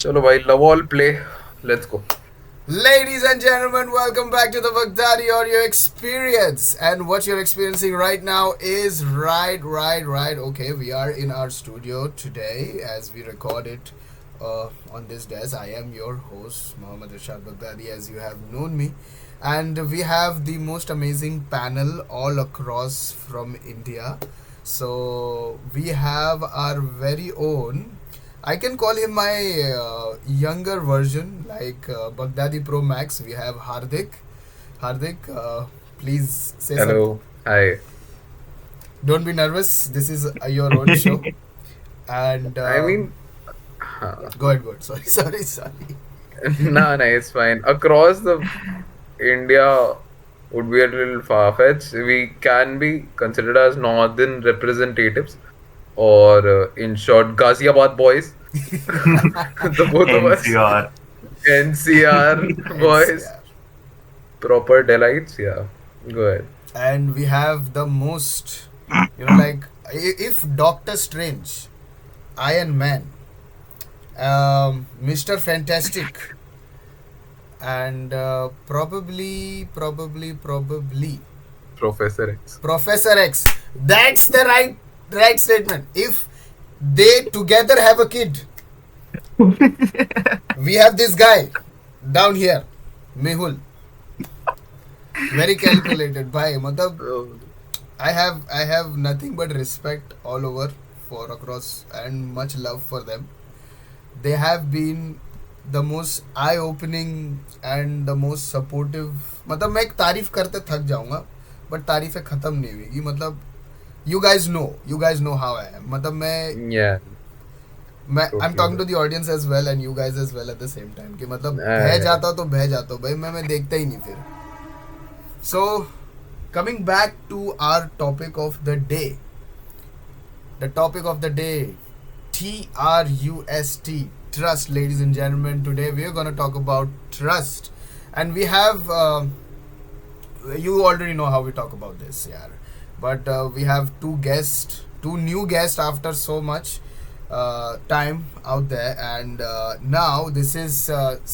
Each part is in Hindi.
चलो भाई love all play let's go. Ladies and gentlemen, welcome back to the Baghdadi Audio Experience. And what you're experiencing right now is right. Okay, we are in our studio today as we record it on this desk. I am your host, Mohammad Rashad Baghdadi, as you have known me. And we have the most amazing panel all across from India. So we have our very own, I can call him my younger version, like Baghdadi Pro Max. We have Hardik. Hardik, please say something. Hello. Hi. Don't be nervous. This is your own show. And I mean, huh. go ahead, go ahead. Sorry. Nah, it's fine. Across the India would be a little far-fetched. We can be considered as northern representatives, or in short, Ghaziabad boys. The both of us, NCR. NCR boys, NCR. proper delights. Yeah, go ahead. And we have the most, like, if Doctor Strange, Iron Man, Mr. Fantastic, and probably Professor X. Professor X. That's the right statement. If they together have a kid, we have this guy down here, Mehul. Very calculated. Bhai, matlab, I have nothing but respect all over for across and much love for them. They have been the most eye-opening and the most supportive. मतलब मैं एक तारीफ करते थक जाऊंगा बट तारीफें ख़त्म नहीं होगी मतलब you guys know how I am मतलब Yeah, मैं I am talking totally. To the audience as well and you guys as well at the same time कि मतलब बह Uh, जाता तो बह जाता भाई मैं देखता ही नहीं फिर so coming back to our topic of the day the topic of the day, TRUST, trust, ladies and gentlemen. Today we are going to talk about trust, and we have you already know how we talk about this, yeah. But we have two new guests after so much time out there, and now this is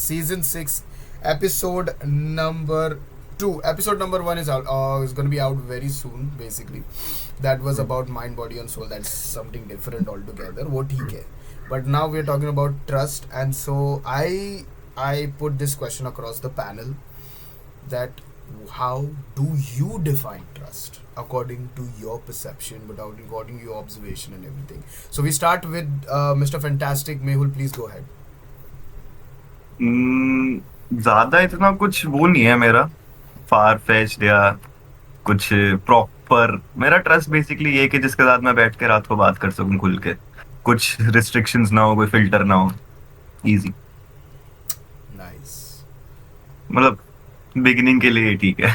season 6, episode number 2. Episode number 1 is going to be out very soon. Basically, that was about mind, body, and soul. That's something different altogether. What he care. But now we're talking about trust, and so I put this question across the panel that how do you define trust according to your perception, but according to your observation and everything. So we start with Mr. Fantastic. Mehul, please go ahead. ज्यादा इतना कुछ वो नहीं है मेरा फार फेच्ड या कुछ प्रॉपर. मेरा ट्रस्ट बेसिकली ये है कि जिसके साथ मैं बैठ के रात को बात कर सकूं खुल के, कुछ रिस्ट्रिक्शंस ना हो, कोई फिल्टर ना हो, इजी. Nice. मतलब बिगिनिंग के लिए ठीक है.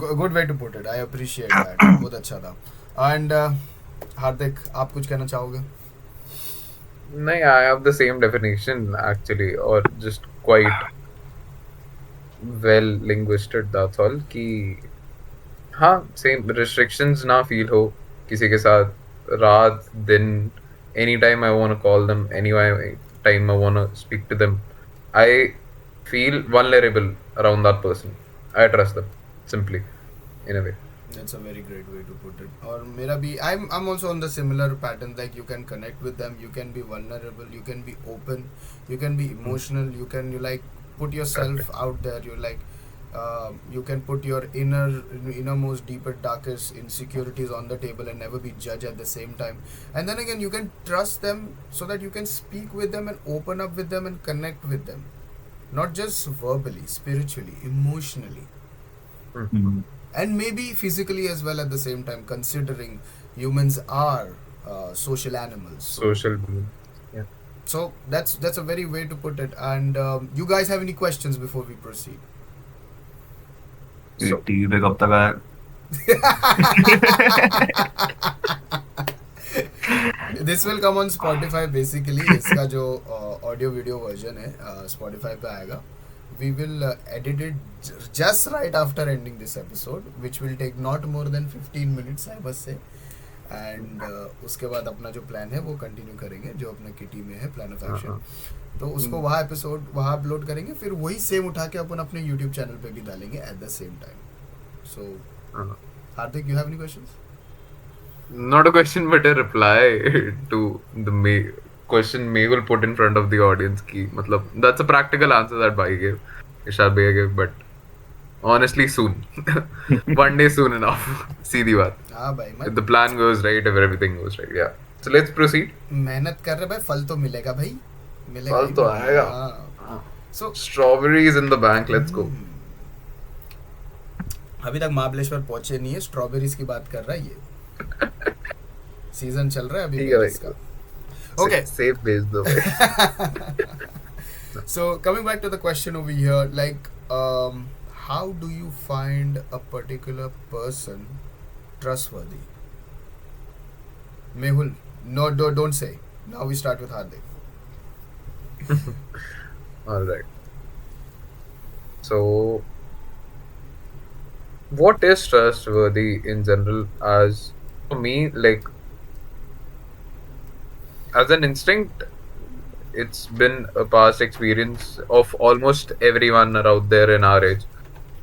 Good way to put it. I appreciate that. बहुत अच्छा था. And हार्दिक, आप कुछ कहना चाहोगे? No, I have the same definition actually, or just quite well linguisted. That's all. कि हाँ same restrictions ना feel हो किसी के साथ रात दिन anytime I want to call them any time I want to speak to them. I feel vulnerable around that person. I trust them simply in a way. That's a very great way to put it. Or मेरा भी I'm also on the similar pattern. Like you can connect with them, you can be vulnerable, you can be open, you can be emotional, you like put yourself out there. You like you can put your innermost, deeper, darkest insecurities on the table and never be judged at the same time. And then again, you can trust them so that you can speak with them and open up with them and connect with them, not just verbally, spiritually, emotionally, and maybe physically as well at the same time, considering humans are social animals. Social being. Yeah. So that's a very way to put it. And you guys have any questions before we proceed? So TV पे कब तक आया? This will come on Spotify basically. इसका जो ऑडियो वीडियो वर्जन है Spotify पे आएगा. We will edit it just right after ending this episode, which will take not more than 15 minutes, I must say. And उसके बाद अपना जो प्लान है वो कंटिन्यू करेंगे, जो अपना किटी में है प्लान ऑफ हाँ एक्शन। हाँ तो उसको वहाँ एपिसोड वहाँ अपलोड करेंगे, फिर वही सेम उठा के अपन अपने यूट्यूब चैनल पे भी डालेंगे at the same time. So हाँ। Hardik, you have any questions? Not a question, but a reply to the question Mehul put in front of the audience. Ki, matlab, that's a practical answer that Bhai gave, Ishar Bhai gave, but honestly, soon. One day soon enough. सीधी बात. हाँ भाई, If मत the plan goes right, if everything goes right, yeah. So let's proceed. मेहनत कर रहे भाई, फल तो मिलेगा भाई, मिलेगा फल ही तो मिलेगा। आएगा. हाँ। सो Strawberries in the bank. Let's go. अभी तक महाबलेश्वर पहुंचे नहीं है, स्ट्रॉबेरीज की बात कर रहा है ये। सीजन चल रहा है अभी ठीक है बेरीज भाई. का। ओके, Safe भेज दो भाई. so coming back to the question over here, like how do you find a particular person trustworthy? Mehul, no, don't say. Now we start with Hardik. All right. So, what is trustworthy in general? As for me, like as an instinct, it's been a past experience of almost everyone out there in our age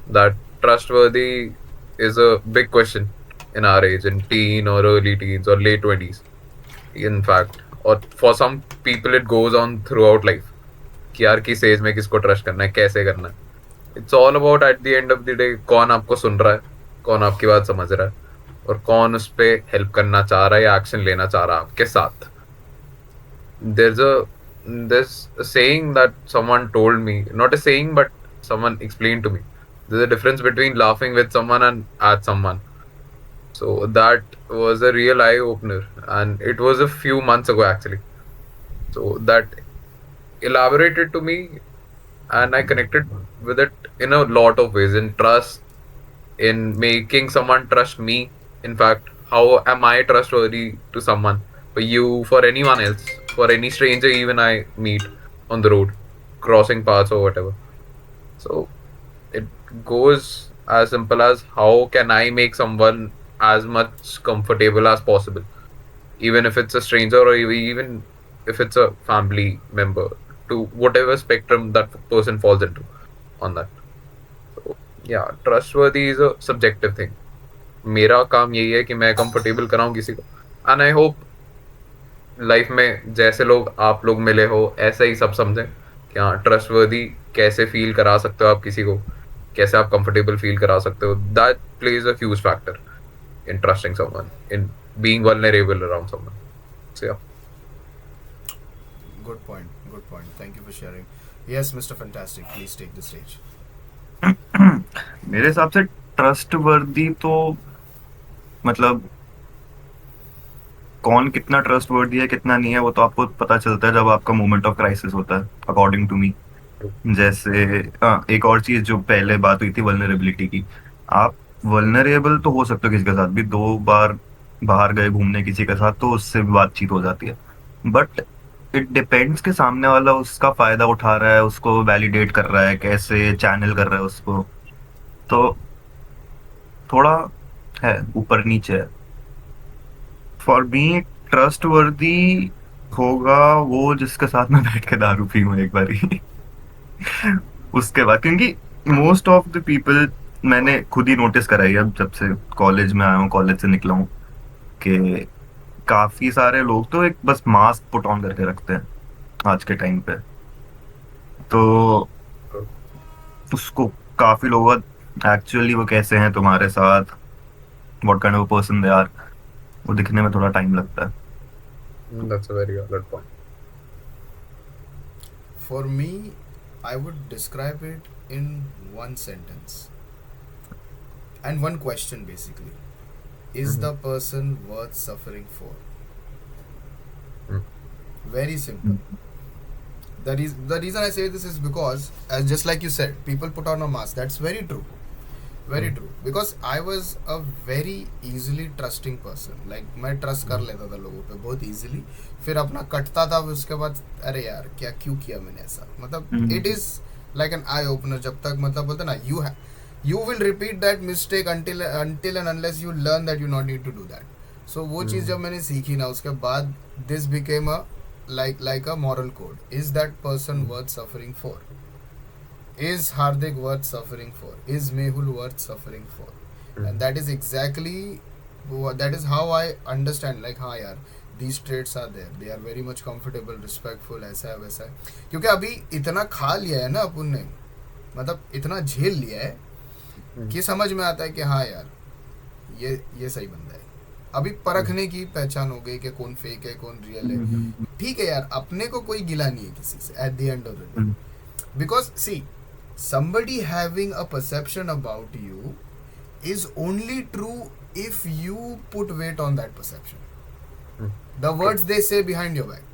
that trustworthy is a big question in our age, in teen or early teens or late 20s, in fact. Or for some people, it goes on throughout life. कि यार किस एज में किसको ट्रस्ट करना है, कैसे करना है. It's all about eight the end of the day कौन आपको सुन रहा है, कौन आपकी बात समझ रहा है, और कौन उस पे हेल्प करना चाह रहा है या एक्शन लेना चाह रहा है आपके साथ. there's a this saying that someone told me, not a saying but someone explained to me, there's a difference between laughing with someone and at someone. So that was a real eye opener, and it was a few months ago actually. So that elaborated to me, and I connected with it in a lot of ways, in trust, in making someone trust me. In fact, how am I trustworthy to someone, for you, for anyone else, for any stranger even I meet on the road, crossing paths or whatever. So it goes as simple as how can I make someone as much comfortable as possible, even if it's a stranger or even if it's a family member, to whatever spectrum that person falls into on that. So yeah, trustworthy is a subjective thing. मेरा काम यही है कि मैं कंफर्टेबल कराऊं किसी को, एंड आई होप लाइफ में जैसे लोग आप लोग मिले हो ऐसा ही सब समझें कि हाँ, ट्रस्टवर्दी कैसे फील करा सकते हो आप किसी को, कैसे आप कंफर्टेबल फील करा सकते हो. That plays a huge factor in trusting someone, in being vulnerable around someone. So yeah. Good point. Good point. Thank you for sharing. Yes, Mr. Fantastic, please take the stage. मेरे हिसाब से ट्रस्ट वर्दी तो मतलब कौन कितना ट्रस्ट वर्दी है कितना नहीं है वो तो आपको पता चलता है जब आपका मोमेंट ऑफ क्राइसिस होता है, अकॉर्डिंग टू मी. जैसे एक और चीज जो पहले बात हुई थी वल्नरेबिलिटी की, आप वल्नरेबल तो हो सकते हो किसी के साथ भी, 2 बार बाहर गए घूमने किसी के साथ तो उससे भी बातचीत हो जाती है, बट इट डिपेंड्स कि सामने वाला उसका फायदा उठा रहा है, उसको वैलिडेट कर रहा है, कैसे चैनल कर रहा है उसको, तो थोड़ा है ऊपर नीचे है. फॉर मी ट्रस्ट वर्दी होगा वो जिसके साथ मैं बैठ के दारू पी हूँ एक बारी उसके बाद, क्योंकि मोस्ट ऑफ द पीपल मैंने खुद ही नोटिस करा है अब जब से कॉलेज में आया हूँ, कॉलेज से निकला हूँ, कि काफी सारे लोग तो एक बस मास्क पुट ऑन करके रखते हैं आज के टाइम पे. तो उसको काफी लोग एक्चुअली वो कैसे हैं तुम्हारे साथ, what kind of person they are, वो दिखने में थोड़ा टाइम लगता है. That's a very valid point. For me, I would describe it in one sentence and one question basically. Is the person worth suffering for? Very simple. The reason I say this is because, as just like you said, people put on a mask. That's very true. Very true. Because I was a very easily trusting person. Like मैं trust कर लेता था लोगों पे बहुत easily. फिर अपना कटता था, उसके बाद अरे यार क्या क्यों किया मैंने ऐसा, मतलब it is like an eye opener. जब तक मतलब बोलते ना you will repeat that mistake until and unless you learn that you not need to do that. सो वो चीज़ जब मैंने सीखी ना, उसके बाद this became a like a moral code. Is that person worth suffering for? Is Hardik worth suffering for? Is Mehul worth suffering for? And that is exactly that is how I understand, like हाँ यार, these traits are there, they are very much comfortable, respectful, ऐसा है वैसा है, क्योंकि अभी इतना खा लिया है ना अपन ने, मतलब इतना झेल लिया है कि समझ में आता है कि हाँ यार ये सही बंदा है। अभी परखने की पहचान हो गई कि कौन फेक है कौन रियल है। ठीक है यार, अपने को कोई गिला नहीं है किसी से at the end of the day, because see somebody having a perception about you is only true if you put weight on that perception, the words they say behind your back.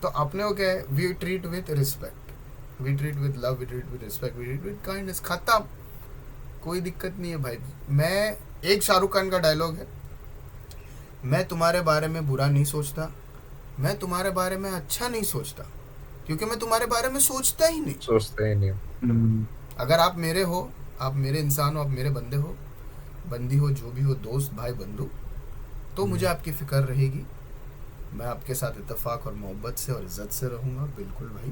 तो अपने को क्या है, we treat with respect, we treat with love, we treat with respect, we treat with kindness, खत्म, कोई दिक्कत नहीं है भाई। मैं एक शाहरुख खान का डायलॉग है, मैं तुम्हारे बारे में बुरा नहीं सोचता, मैं तुम्हारे बारे में अच्छा नहीं सोचता, क्योंकि मैं तुम्हारे बारे में सोचता ही नहीं। अगर आप मेरे हो, आप मेरे इंसान हो, आप मेरे बंदे हो, बंदी हो, जो भी हो, दोस्त भाई बंधु, तो मुझे आपकी फिक्र रहेगी, मैं आपके साथ इत्तेफाक और मोहब्बत से और इज्जत से रहूँगा, बिल्कुल भाई।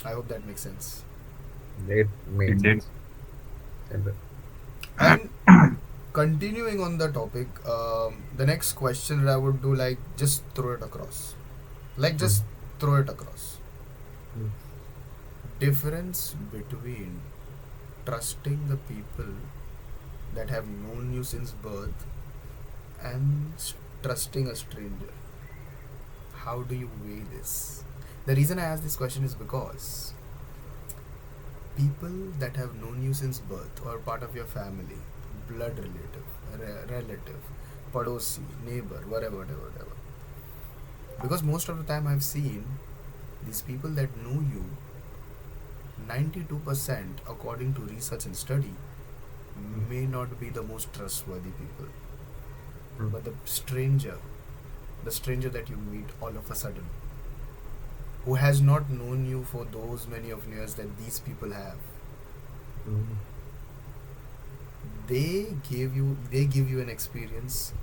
I hope that makes sense. And continuing on the topic, the next question that I would do, like, just throw it across. Like, just throw it across. Difference between trusting the people that have known you since birth and trusting a stranger. How do you weigh this? The reason I ask this question is because people that have known you since birth or part of your family, blood relative, padosi, neighbor, whatever. Because most of the time I've seen these people that know you, 92% according to research and study, may not be the most trustworthy people. But the stranger that you meet all of a sudden, who has not known you for those many of years that these people have, they give you an experience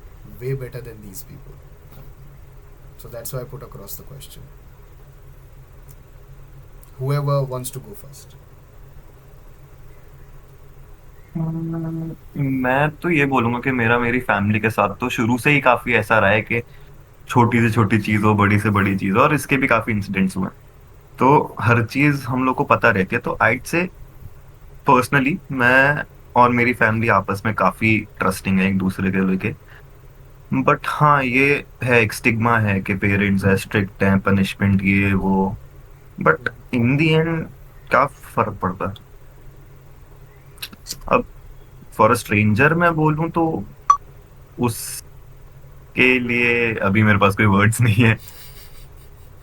way better than these people. So that's why I put across the question. Whoever wants to go first. मैं तो ये बोलूंगा कि मेरी फैमिली के साथ तो शुरू से ही काफी ऐसा रहा है कि छोटी से छोटी चीज हो, बड़ी से बड़ी चीज हो, और इसके भी काफी इंसिडेंट्स हुए, तो हर चीज हम लोग को पता रहती है। तो आइड से पर्सनली मैं और मेरी फैमिली आपस में काफी ट्रस्टिंग है एक दूसरे के लेके। बट हाँ, ये है, एक स्टिग्मा है कि पेरेंट्स है स्ट्रिक्ट हैं, पनिशमेंट ये वो, बट इन दी एंड क्या फर्क पड़ता है। अब फॉर अ स्ट्रेंजर मैं बोलूं तो उसके लिए अभी मेरे पास कोई वर्ड्स नहीं है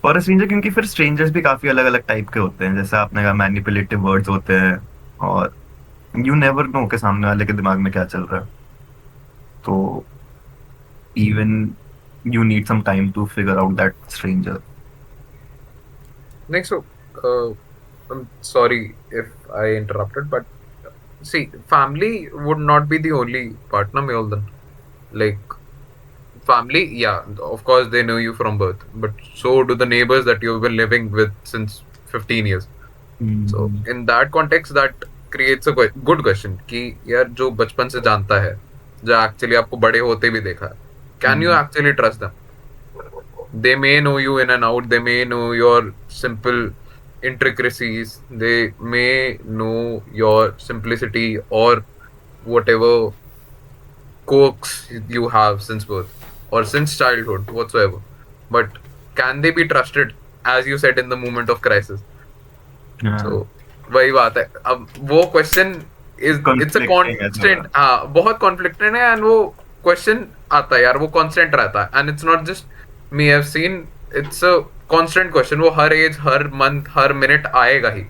फॉर अ स्ट्रेंजर, क्योंकि फिर स्ट्रेंजर्स भी काफी अलग अलग टाइप के होते हैं, जैसे आपने कहा मैनिपुलेटिव वर्ड्स होते हैं, और यू नेवर नो के सामने वाले के दिमाग में क्या चल रहा है, तो even you need some time to figure out that stranger. Next, I'm sorry if I interrupted, but see, family would not be the only partner, Meoldan. Like, family, yeah, of course they know you from birth, but so do the neighbors that you've been living with since 15 years. So in that context, that creates a good question कि यार जो बचपन से जानता है, जो actually आपको बड़े होते भी देखा है, can you actually trust them? They may know you in and out, they may know your simple intricacies, they may know your simplicity or whatever quirks you have since birth or since childhood whatsoever, but can they be trusted, as you said, in the moment of crisis? So वही बात है, अब वो क्वेश्चन इट्स अ कांस्टेंट, हाँ बहुत कॉन्फ्लिक्टेड है, एंड वो क्वेश्चन आता है यार, वो कांस्टेंट रहता है, and it's not just me have seen, it's a constant question, वो हर एज, हर मंथ, हर मिनट आएगा ही,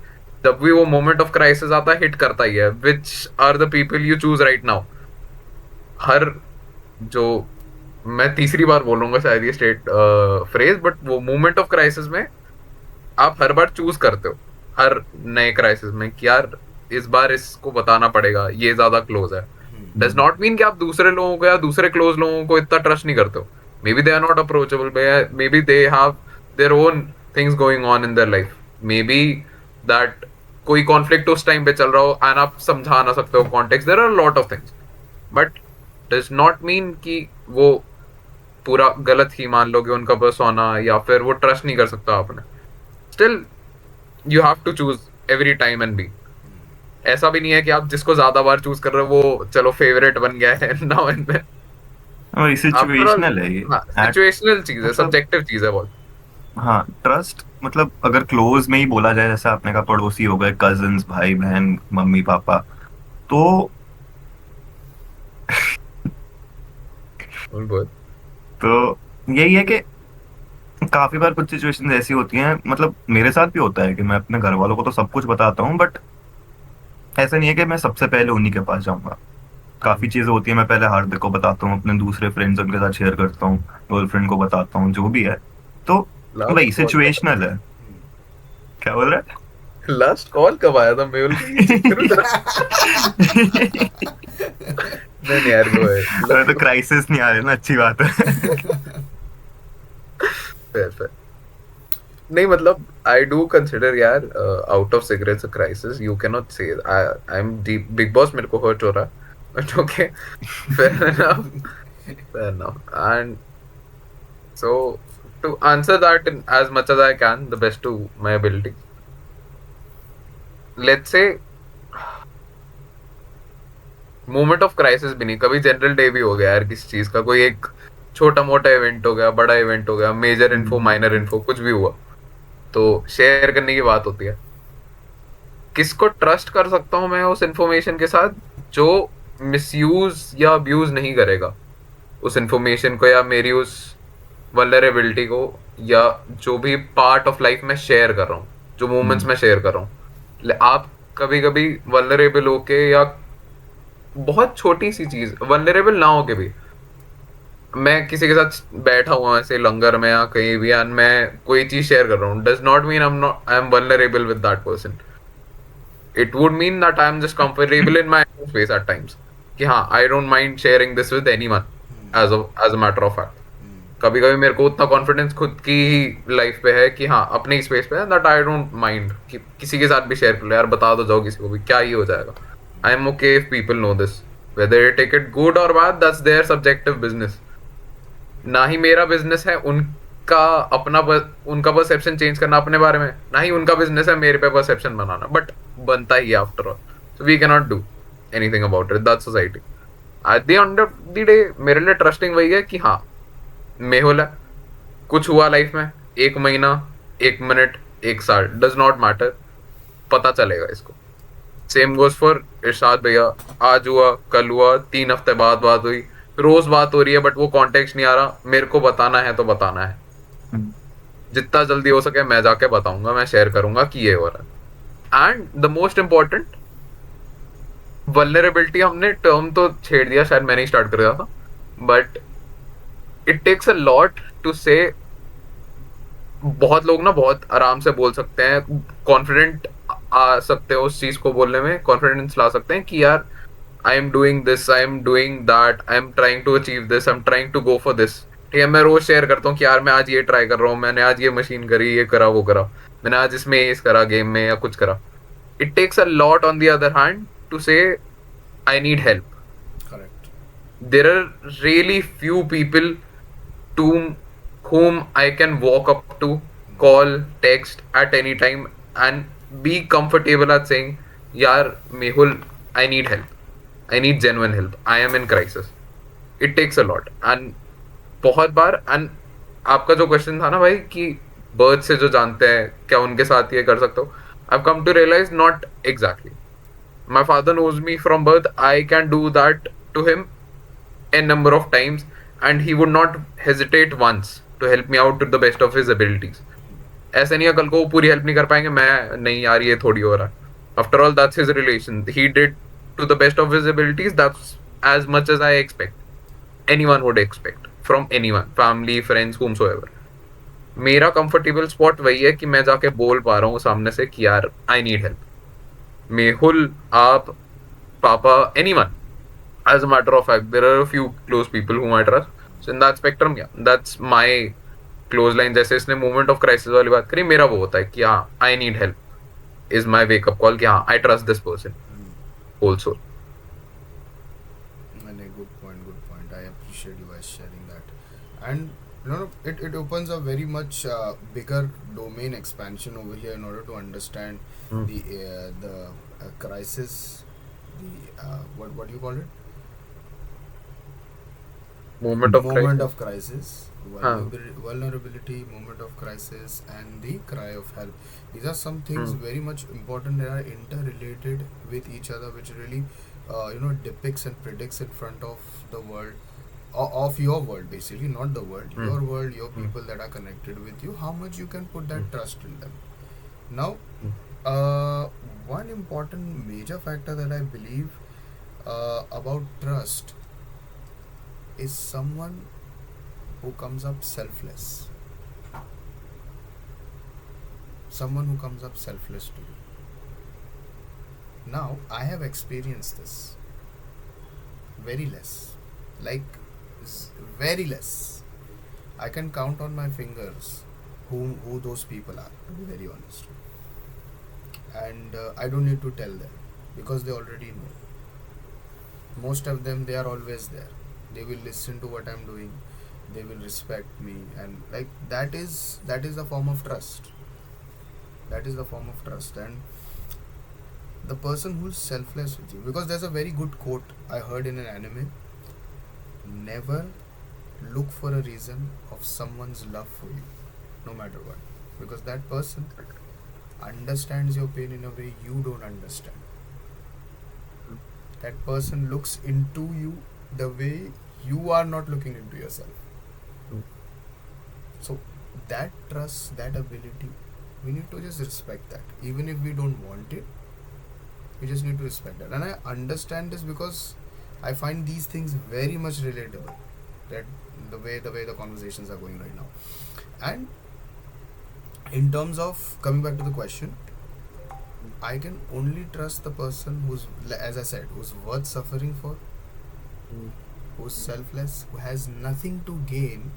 जब भी वो मोमेंट ऑफ क्राइसिस आता है हिट करता ही है, which are the people you choose right now. हर जो मैं तीसरी बार बोलूंगा शायद ये स्टेट फ्रेज, बट वो मोमेंट ऑफ क्राइसिस में आप हर बार चूज करते हो, हर नए क्राइसिस में कि यार इस बार इसको बताना पड़ेगा, ये ज्यादा क्लोज है, डज नॉट मीन कि आप दूसरे लोगों को या दूसरे क्लोज लोगों को इतना ट्रस्ट नहीं करते हो. Maybe they are not approachable, maybe they have their own things going on in their life. Maybe that कोई कॉन्फ्लिक्ट उस टाइम पे चल रहा हो एंड आप समझा ना सकते हो context. There are lot of things, but does not mean कि वो पूरा गलत ही मान लोगे उनका पर्सोना या फिर वो ट्रस्ट नहीं कर सकता आपने. Still you have to choose every time and be. ऐसा भी नहीं है कि आप जिसको ज्यादा बार चूज कर रहे हो वो चलो फेवरेट बन गया है नाउ एंड देन. वही आफ्टर ऑल सिचुएशनल है ये. सिचुएशनल चीज है, मतलब सब्जेक्टिव चीज है बहुत. हाँ, ट्रस्ट मतलब अगर क्लोज में ही बोला जाए, जैसे आपने कहा पड़ोसी हो गए, कजिन्स, भाई बहन, मम्मी पापा, तो बोल. तो यही है कि काफी बार कुछ सिचुएशंस ऐसी होती हैं, मतलब मेरे साथ भी होता है कि मैं अपने घर वालों को तो सब कुछ बताता हूँ, बट ऐसा नहीं है कि मैं सबसे पहले उन्हीं के पास जाऊंगा. काफी चीजें होती है, मैं पहले हार्दिक को बताता हूँ, अपने दूसरे फ्रेंड्स उनके साथ शेयर करता हूँ, गर्लफ्रेंड को बताता हूँ, जो भी है. तो लास्ट वही कॉल कब सिचुएशनल है. क्या बोल रहा है? लास्ट कॉल कब आया था मेहुल का ये चेक करो जरा. नहीं नहीं यार, गो अरे तो है. क्राइसिस नहीं आ रहे ना, अच्छी बात है. Fair fair. नहीं मतलब आई डू कंसिडर यार out of cigarettes a crisis. You can not say I am deep big boss मेरे को हर्ट हो रहा है. But okay, fair enough, fair enough. And so to answer that in as much as I can, the best to my ability, let's say moment of crisis भी नहीं, कभी जनरल डे भी हो गया यार किसी चीज का, कोई एक छोटा मोटा इवेंट हो गया, बड़ा इवेंट हो गया, मेजर इन्फो माइनर इन्फो कुछ भी हुआ, तो शेयर करने की बात होती है. किसको ट्रस्ट कर सकता हूं मैं उस इंफॉर्मेशन के साथ जो मिसयूज या अब्यूज नहीं करेगा उस इंफॉर्मेशन को या मेरी उस वल्नरेबिलिटी को, या जो भी पार्ट ऑफ लाइफ में शेयर कर रहा हूँ, जो मोमेंट्स में शेयर कर रहा हूँ. आप कभी कभी वल्नरेबल होके या बहुत छोटी सी चीज वल्नरेबल ना होके भी, मैं किसी के साथ बैठा हुआ ऐसे लंगर में या कहीं भी एंड मैं कोई चीज शेयर कर रहा हूँ, does not mean I am vulnerable with that person. It would mean that I am just comfortable in my space at times, कि हाँ I don't mind sharing this with anyone as a matter of fact. कभी कभी मेरे को उतना कॉन्फिडेंस खुद की ही लाइफ पे है कि हाँ अपने ही स्पेस पे है, दैट आई डोंट माइंड कि किसी के साथ भी शेयर कर लो यार, बता दो जाओ किसी को भी, क्या ही हो जाएगा. I am okay if people know this, whether you take it good और bad, that's their subjective business. ना ही मेरा बिजनेस है उनका अपना उनका परसेप्शन चेंज करना अपने बारे में, ना ही उनका बिजनेस है मेरे पे परसेप्शन बनाना, बट बनता ही है after all. So we can not do anything about it, that's society. At the end of the day मेरे लिए ट्रस्टिंग वही है कि हाँ मेहुल है, कुछ हुआ लाइफ में, एक महीना, एक मिनट, एक साल, डज नॉट मैटर, पता चलेगा इसको. सेम गोज फॉर इरशाद भैया, आज हुआ, कल हुआ, 3 हफ्ते बाद बात हुई, रोज बात हो रही है, बट वो कॉन्टेक्स्ट नहीं आ रहा. मेरे को बताना है तो बताना है, जितना जल्दी हो सके मैं जाके बताऊंगा, मैं शेयर करूंगा कि ये हो रहा है. And the most important vulnerability, हमने टर्म तो छेड़ दिया, शायद मैंने ही स्टार्ट कर दिया था, but it takes a lot to say. बहुत लोग ना बहुत आराम से बोल सकते हैं, कॉन्फिडेंट आ सकते हैं उस चीज को बोलने में, कॉन्फिडेंस ला सकते हैं कि यार I am doing this, I am doing that, I am trying to achieve this, I am trying to go for this. ठीक है, मैं रोज शेयर करता हूँ कि यार मैं आज ये ट्राई कर रहा हूँ, मैंने आज ये मशीन करी, ये करा, वो करा, मैंने आज इसमें ये करा, गेम में या कुछ करा. It takes a lot on the other hand to say I need help. Correct. There are really few people to whom I can walk up to, call, text at any time and be comfortable at saying, "Yaar, Mehul, I need help. I need genuine help. I am in crisis." It takes a lot. And बहुत बार, and आपका जो क्वेश्चन था ना भाई कि बर्थ से जो जानते हैं क्या उनके साथ ये कर सकते हो, I've come to realize not exactly. My father knows me from birth. I can do that to him a number of times and he would not hesitate once to help me out to the best of his abilities. ऐसे नहीं है कल को वो पूरी हेल्प नहीं कर पाएंगे, मैं नहीं यार ये थोड़ी हो रहा है. After all that's his relation, he did to the best of his abilities, that's as much as I expect anyone would expect from anyone, family, friends, whomsoever. मेरा कंफर्टेबल स्पॉट वही है कि मैं जाके बोल पा रहा हूँ सामने से कि यार आई नीड हेल्प. मेहुल, आप, पापा, anyone, As a matter of fact, there are a few close people whom I trust. So in that spectrum, yeah, that's my close line. जैसे इसने moment of crisis वाली बात करी, मेरा वो होता है कि हाँ, I need help is my wake up call कि हाँ, I trust this person also. And a good point, good point. I appreciate you guys sharing that. And it opens a very much bigger domain expansion over here in order to understand the crisis, the what do you call it? Moment of Moment crisis. of crisis, हाँ. vulnerability, moment of crisis, and the cry of help. These are some things very much important that are interrelated with each other, which really depicts and predicts in front of the world, of your world, basically, not the world, your world, your people that are connected with you, how much you can put that trust in them. Now, one important major factor that I believe about trust is someone who comes up selfless. Someone who comes up selfless to you. Now, I have experienced this. Very less. Like, very less. I can count on my fingers who those people are, to be very honest. And I don't need to tell them because they already know. Most of them, they are always there. They will listen to what I'm doing. They will respect me, and like that is a form of trust. That is the form of trust. And the person who's selfless with you, because there's a very good quote I heard in an anime: never look for a reason of someone's love for you, no matter what, because that person understands your pain in a way you don't understand. That person looks into you the way you are not looking into yourself. So that trust, that ability, we need to just respect that. Even if we don't want it, we just need to respect that. And I understand this because I find these things very much relatable. That the way the conversations are going right now. And in terms of coming back to the question, I can only trust the person who's, as I said, who's worth suffering for, who's selfless, who has nothing to gain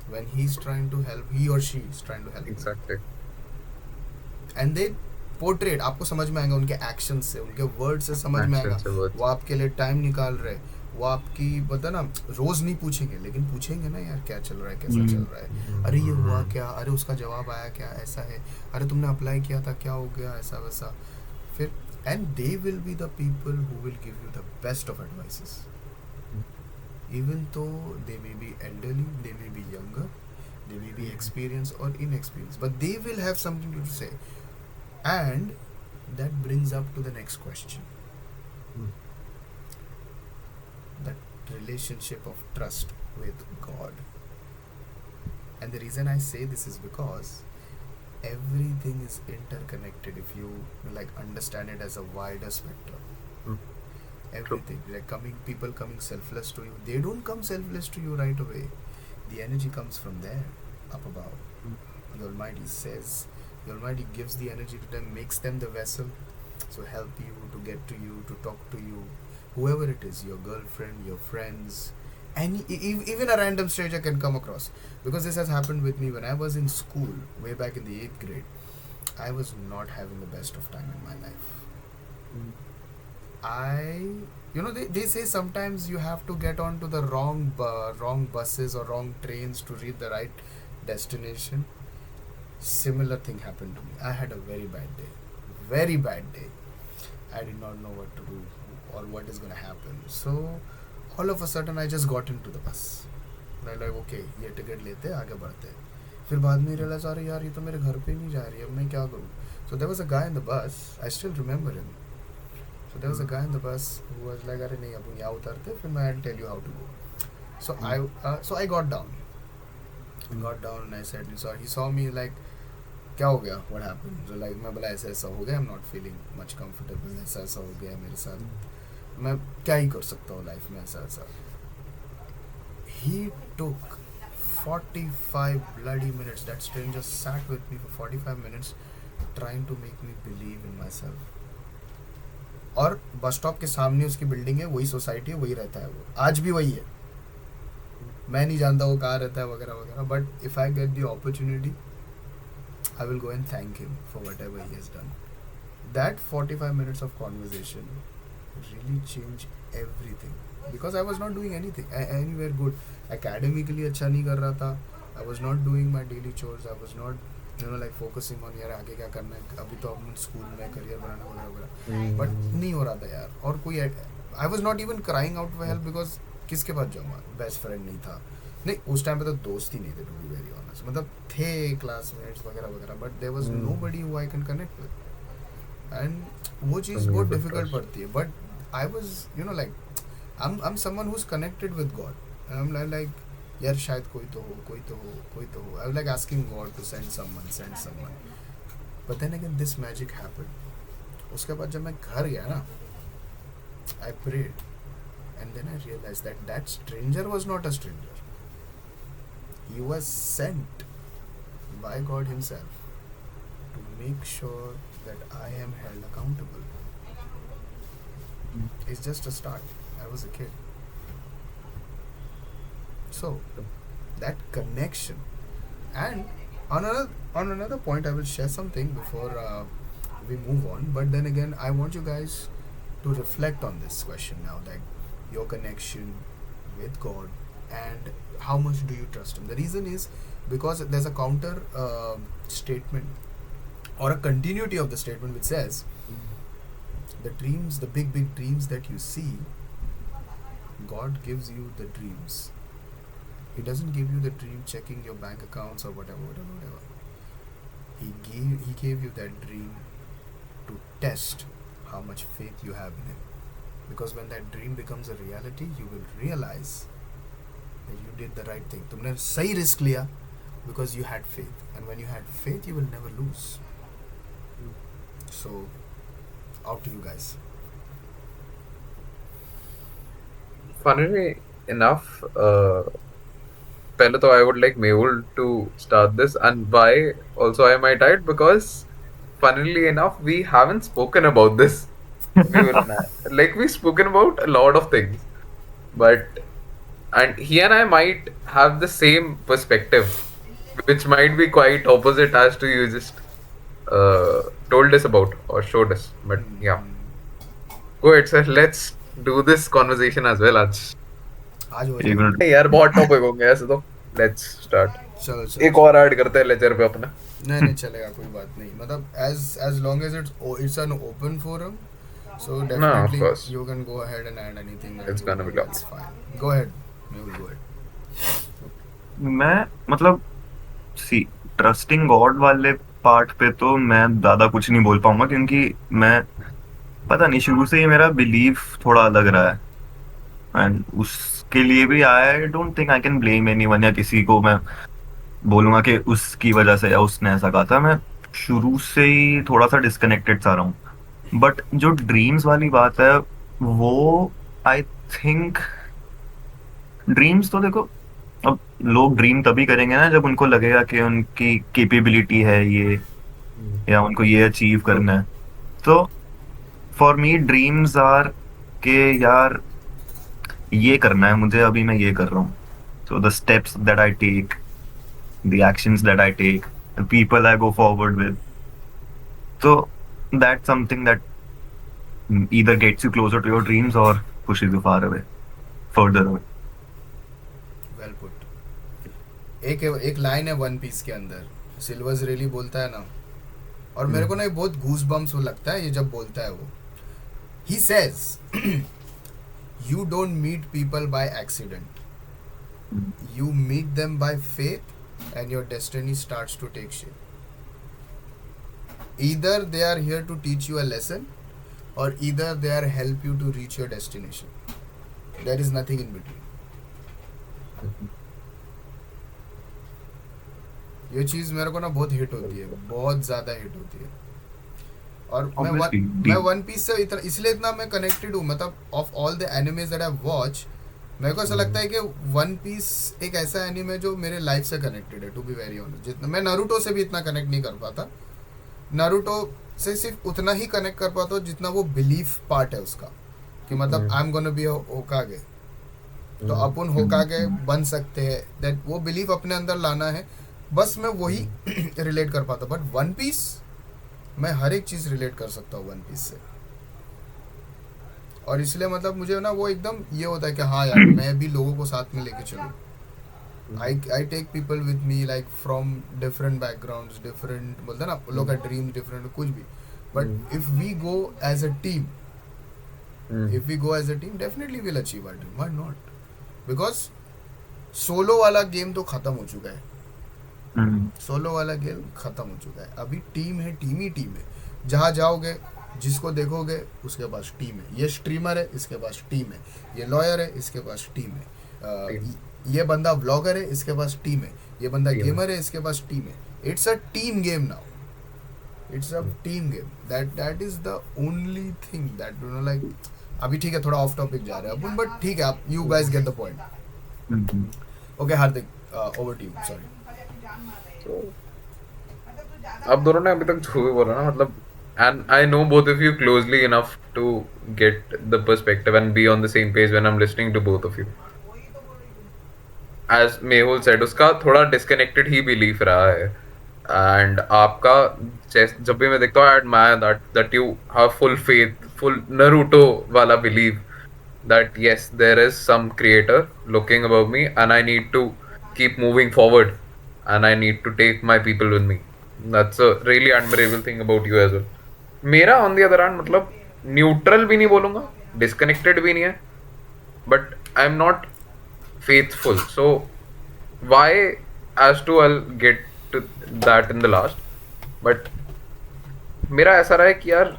when he's trying to help, he or she is trying to help. Exactly. And they portrait, आपको समझ में आएगा उनके एक्शन से, उनके वर्ड से समझ में आएगा. वो आपके लिए टाइम निकाल रहे, वो आपकी पता ना रोज नहीं पूछेंगे, लेकिन पूछेंगे ना यार क्या चल रहा है, कैसा चल रहा है, अरे ये हुआ क्या, अरे उसका जवाब आया क्या, ऐसा है, अरे तुमने अप्लाई किया था क्या हो गया, ऐसा वैसा. फिर and they will be the people who will give you the best of advices. Even though they may be elderly, they may be younger, they may be experienced or inexperienced, but they will have something to say. And that brings up to the next question. That relationship of trust with God. And the reason I say this is because everything is interconnected if you like understand it as a wider spectrum. Everything, like people coming selfless to you, they don't come selfless to you right away. The energy comes from there, up above. The Almighty says, the Almighty gives the energy to them, makes them the vessel, so help you, to get to you, to talk to you, whoever it is, your girlfriend, your friends, and even a random stranger can come across. Because this has happened with me when I was in school, way back in the 8th grade. I was not having the best of time in my life. They say sometimes you have to get onto the wrong buses or wrong trains to reach the right destination. Similar thing happened to me. I had a very bad day. I did not know what to do or what is going to happen. So all of a sudden I just got into the bus. I like, okay, ये टिकट लेते आगे बढ़ते. फिर बाद में realize, अरे यार ये तो मेरे घर पे नहीं जा रही है, अब मैं क्या करूँ. So there was a guy in the bus. I still remember him. So there was a guy in the bus who was like, अरे नहीं अपन यहाँ उतरते, फिर मैं I'll tell you how to go. So I got down. And I said, so he saw me like, क्या हो गया, what happened? So like मैं बोला ऐसा हो गया, I'm not feeling much comfortable, ऐसा हो गया मेरे साथ, मैं क्या ही कर सकता हूँ लाइफ में, ऐसा. He took 45 bloody minutes. That stranger sat with me for 45 minutes trying to make me believe in myself. और बस स्टॉप के सामने उसकी बिल्डिंग है, वही सोसाइटी है, वही रहता है वो, आज भी वही है। मैं नहीं जानता वो कहाँ रहता है वगैरह वगैरह, but if I get the opportunity I will go and thank him for what ever he has done. That 45 minutes of conversation really changed everything, because I was not doing anything anywhere good. Academically अच्छा नहीं कर रहा था, I was not doing my daily chores, I was not like focusing on यार आगे क्या करना है, अभी तो अपन स्कूल में करियर बनाना वगैरह वगैरह, बट नहीं हो रहा था यार। और कोई I was not even crying out for help, because किसके पास जाऊँगा, बेस्ट फ्रेंड नहीं था, नहीं उस टाइम पे तो दोस्त ही नहीं थे, टू बी वेरी ऑनेस्ट, मतलब थे क्लासमेट्स वगैरह वगैरह, but there was nobody who I can connect with, and वो चीज़ बहुत डिफिकल्ट पड़ती है। But I was like I am someone who is connected with God, I am like यार शायद कोई तो हो, कोई तो हो, कोई तो हो, I was like asking God to send someone, but then again this magic happened. उसके बाद जब मैं घर गया ना, I prayed and then I realized that that stranger was not a stranger, he was sent by God himself to make sure that I am held accountable. It's just a start. I was a kid, so that connection. And on another point I will share something before we move on, but then again I want you guys to reflect on this question now, like your connection with God and how much do you trust him. The reason is because there's a counter statement or a continuity of the statement which says the dreams, the big dreams that you see, God gives you the dreams. He doesn't give you the dream checking your bank accounts or whatever. He gave you that dream to test how much faith you have in him. Because when that dream becomes a reality, you will realize that you did the right thing. तुमने सही risk लिया because you had faith, and when you had faith, you will never lose. So, out to you guys. Funnily enough, पहले तो I would like Mehul to start this, and why also I might add, because funnily enough we haven't spoken about this. Mehul and I. Like we've spoken about a lot of things, but and he and I might have the same perspective, which might be quite opposite as to you just told us about or showed us. But yeah, go ahead, sir. Let's do this conversation as well. आज हो एक जाएगा। मिनट यार बहुत टॉपिक होंगे ऐसे तो। Let's start. चलो एक और ऐड करते हैं लेक्चर पे अपना। नहीं चलेगा, कोई बात नहीं, मतलब as long as it's an open forum, so No, of definitely course. you can go ahead and add anything that It's you gonna want. be long. That's fine. Go ahead. Mehul, go ahead. मैं मतलब सी ट्रस्टिंग गॉड वाले पार्ट पे तो मैं ज्यादा कुछ नहीं बोल पाऊंगा, क्योंकि मैं पता नहीं शुरू से ही मेरा बिलीफ थोड़ा अलग रहा है, एंड उसके लिए भी I don't think I can blame anyone, या किसी को मैं बोलूंगा कि उसकी वजह से या उसने ऐसा कहा था। मैं शुरू से ही थोड़ा सा डिस्कनेक्टेड सा रहा हूँ। बट जो ड्रीम्स वाली बात है वो आई थिंक ड्रीम्स तो देखो, अब लोग ड्रीम तभी करेंगे ना जब उनको लगेगा कि उनकी कैपेबिलिटी है ये, या उनको ये अचीव करना है। तो फॉर मी ड्रीम्स आर के यार ये करना है मुझे, अभी मैं ये कर रहा हूँ। So the steps that I take, the actions that I take, the people I go forward with, so that's something that either gets you closer to your dreams or pushes you further away. Well put. एक लाइन है वन पीस के अंदर, सिल्वर्स रियली बोलता है ना, और मेरे को ना ये बहुत गूस बम्स लगता है ये जब बोलता है वो। He says you don't meet people by accident, you meet them by faith and your destiny starts to take shape. Either they are here to teach you a lesson, or either they are help you to reach your destination. There is nothing in between. ये चीज़ मेरे को ना बहुत हिट होती है, बहुत ज़्यादा हिट होती है। और मैं वन पीस से इसलिए इतना मैं कनेक्टेड हूँ, मतलब of all the animes that I watch, मेरे को ऐसा लगता है कि वन पीस एक ऐसा एनिमे जो मेरे लाइफ से कनेक्टेड है, टू बी वेरी ऑनेस्ट। जितना मैं नारुतो से भी इतना कनेक्ट नहीं कर पाता, नारुतो से सिर्फ उतना ही कनेक्ट कर पाता हूँ जितना वो बिलीफ पार्ट है उसका, कि मतलब आई एम गोना बी होकागे, तो अपन होकागे बन सकते हैं, दैट वो बिलीफ अपने अंदर लाना है, बस मैं वही रिलेट कर पाता हूँ. बट वन पीस मैं हर एक चीज़ रिलेट कर सकता हूँ वन पीस से, और इसलिए मतलब मुझे ना वो एकदम ये होता है कि हाँ यार मैं भी लोगों को साथ में लेके चलूँ. I take people with me like from different backgrounds, different बोलते हैं ना लोग का ड्रीम डिफरेंट कुछ भी, but if we go as a team, if we go as a team definitely we'll achieve our dream. Why not? Because solo वाला गेम तो खत्म हो चुका है, सोलो वाला गेम खत्म हो चुका है. अभी टीम है, टीम ही टीम है. जहाँ जाओगे जिसको देखोगे उसके पास टीम है. ये स्ट्रीमर है इसके पास टीम है, ये लॉयर है इसके पास टीम है, ये बंदा व्लॉगर है इसके पास टीम है, ये बंदा गेमर है इसके पास टीम है. It's a team game now, it's a team game. That is the only thing that you know like. अभी ठीक है थोड़ा ऑफ टॉपिक जा रहे हैं अपन, बट ठीक है आप you guys get the point. Okay Hardik, over to you. Sorry. तो आप दोनों ने अभी तक जो भी बोला ना, मतलब and I know both of you closely enough to get the perspective and be on the same page when I'm listening to both of you. As Mehul said, उसका थोड़ा disconnected ही belief रहा है, and आपका जब भी मैं देखता हूँ I admire that you have full faith, full Naruto वाला belief that yes there is some creator looking above me and I need to keep moving forward and I need to take my people with me. That's a really admirable thing about you as well. मेरा ऑन दी अदर हैंड मतलब न्यूट्रल भी नहीं बोलूंगा, डिस्कनेक्टेड भी नहीं है, but I am not faithful. So why as to I get to that in the last. But मेरा ऐसा रहा है कि यार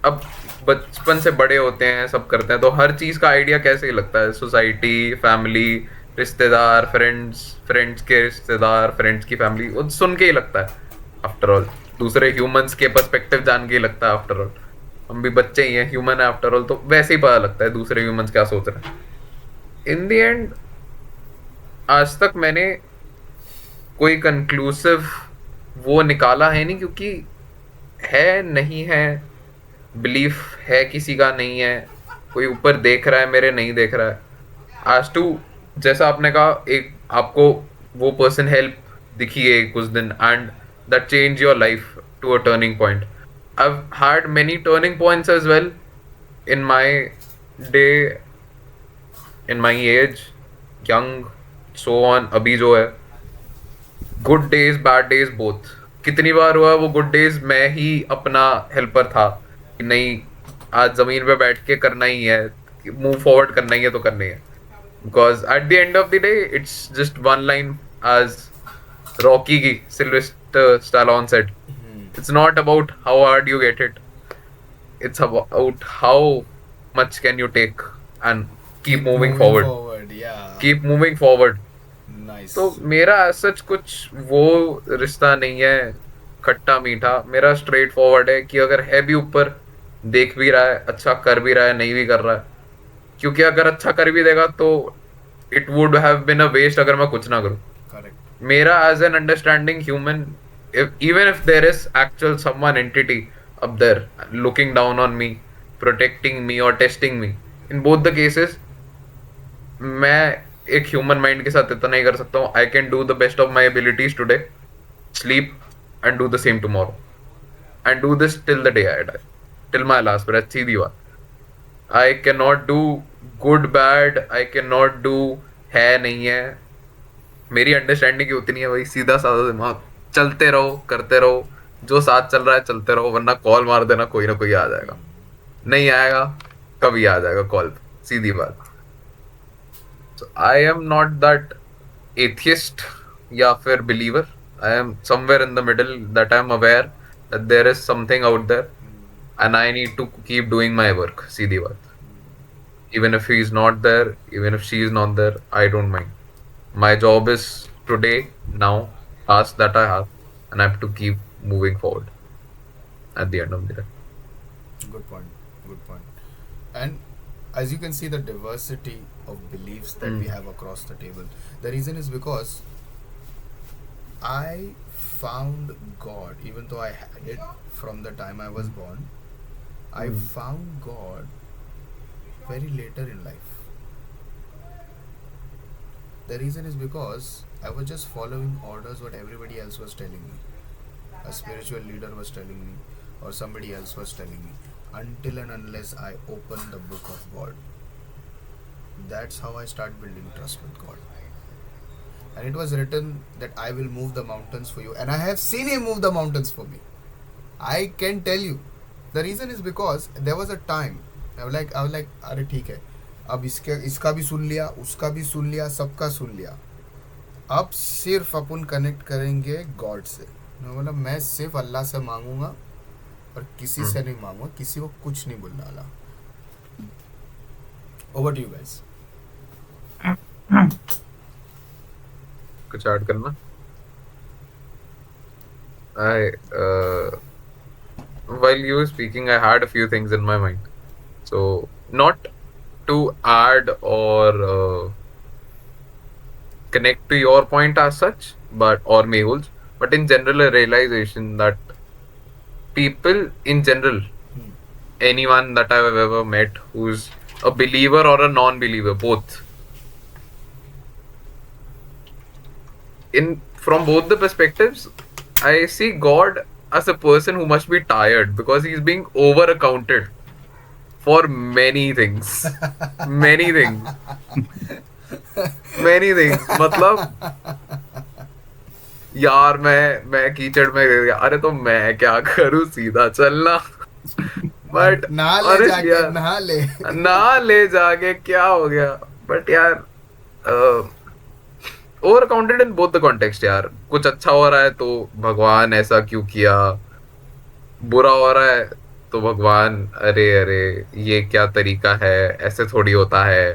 अब बचपन से बड़े होते हैं, सब करते हैं, तो हर चीज़ का आइडिया कैसे ही लगता है. सोसाइटी, फैमिली, रिश्तेदार, फ्रेंड्स के रिश्तेदार, फ्रेंड्स की फैमिली, वो सुन के ही लगता है. आफ्टर ऑल दूसरे ह्यूमंस के पर्सपेक्टिव जान के ही लगता है. आफ्टर ऑल हम भी बच्चे ही हैं, ह्यूमन है आफ्टर ऑल, तो वैसे ही पता लगता है दूसरे ह्यूमंस क्या सोच रहे हैं. इन द एंड आज तक मैंने कोई कंक्लूसिव वो निकाला है नहीं, क्योंकि है नहीं है, बिलीफ है किसी का नहीं है, कोई ऊपर देख रहा है मेरे नहीं देख रहा है. आज टू जैसा आपने कहा, एक आपको वो पर्सन हेल्प दिखी है कुछ दिन and that change your life to a turning point. I've had many turning points as well in my day, in my age, young, so on. अभी जो है good days, bad days both. कितनी बार हुआ वो good days मैं ही अपना हेल्पर था कि नहीं आज जमीन पे बैठ के करना ही है, मूव फॉरवर्ड करना ही है तो करना ही है. Because at the end of the day it's just one line as Rocky की Sylvester Stallone said, it's not about how hard you get it, it's about how much can you take and keep moving forward. Yeah. Keep moving forward. Nice. तो मेरा सच कुछ वो रिश्ता नहीं है खट्टा मीठा. मेरा स्ट्रेट फॉरवर्ड है कि अगर है भी ऊपर, देख भी रहा है, अच्छा कर भी रहा है, नहीं भी कर रहा है, क्योंकि अगर अच्छा कर भी देगा तो it would have been a waste अगर मैं कुछ ना करूं. मेरा as an understanding human, even if there is actual someone entity up there looking down on me, protecting me or testing me, in both the cases मैं एक ह्यूमन माइंड के साथ इतना ही कर सकता हूँ. I can do the best of my abilities today, sleep and do the same tomorrow and do this till the day I die, till my last breath. सीधी बात. I can not do good bad, I can not do है नहीं है. मेरी अंडरस्टैंडिंग की उतनी है, वही सीधा साधा दिमाग, चलते रहो, करते रहो, जो साथ चल रहा है चलते रहो, वरना कॉल मार देना, कोई ना कोई आ जाएगा. नहीं आएगा कभी आ जाएगा कॉल, सीधी बात. So I am not that atheist या फिर believer. I am somewhere in the middle, that I am aware that there is something out there and I need to keep doing my work. सीधी बात. Even if he is not there, even if she is not there, I don't mind. My job is today, now, task that I have, and I have to keep moving forward at the end of the day. Good point. Good point. And as you can see, the diversity of beliefs that we have across the table. The reason is because I found God, even though I had it from the time I was born. I Hmm. found God very later in life. The reason is because I was just following orders what everybody else was telling me. A spiritual leader was telling me, or somebody else was telling me. Until and unless I opened the book of God. That's how I start building trust with God. And it was written that I will move the mountains for you. And I have seen Him move the mountains for me. I can tell you. The reason is because there was a time I was like अरे ठीक है अब इसका भी सुन लिया उसका भी सुन लिया सबका सुन लिया अब सिर्फ अपन कनेक्ट करेंगे गॉड से मैं बोला मैं सिर्फ अल्लाह से मांगूंगा और किसी से नहीं मांगूंगा किसी को कुछ नहीं बोलने वाला ओवर टू यू गाइस कुछ ऐड करना? I while you were speaking, I had a few things in my mind. So not to add or connect to your point as such, but or Mehul's, but in general, a realization that people in general, anyone that I've ever met who's a believer or a non-believer, both, in from both the perspectives, I see God as a person who must be tired because he's being over accounted for many things. Many things. Many things. मतलब यार मैं कीचड़ में गिर गया अरे तो मैं क्या करूँ सीधा चलना बट नहा ले जाके नहा ले जाके क्या हो गया बट यार over counted in both the context यार कुछ अच्छा हो रहा है तो भगवान ऐसा क्यों किया बुरा हो रहा है तो भगवान अरे अरे ये क्या तरीका है ऐसे थोड़ी होता है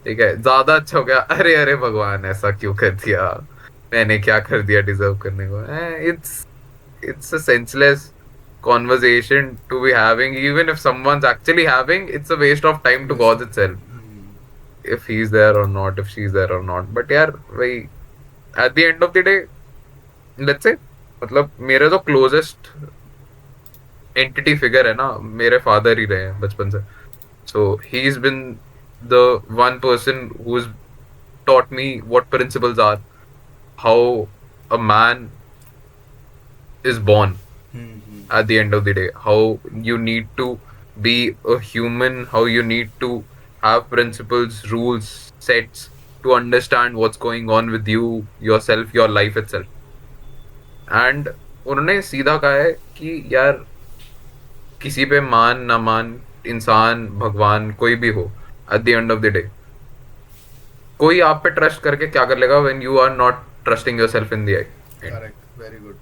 ठीक है ज्यादा अच्छा हो गया अरे अरे भगवान ऐसा क्यों कर दिया मैंने क्या कर दिया डिजर्व करने को it's a senseless conversation to be having even if someone's actually having it's a waste of time to God itself if he's there or not if she's there or not but यार वही at the end of the day let's say मतलब मेरे जो closest entity figure है ना मेरे father ही रहे हैं बचपन से so he's been the one person who's taught me what principles are how a man is born at the end of the day how you need to be a human how you need to have principles rules sets to understand what's going on with you yourself your life itself and उन्होंने सीधा कहा है कि यार किसी पे मान ना मान इंसान भगवान कोई भी हो at the end of the day कोई आप पे ट्रस्ट करके क्या कर लेगा when you are not trusting yourself in the end correct very good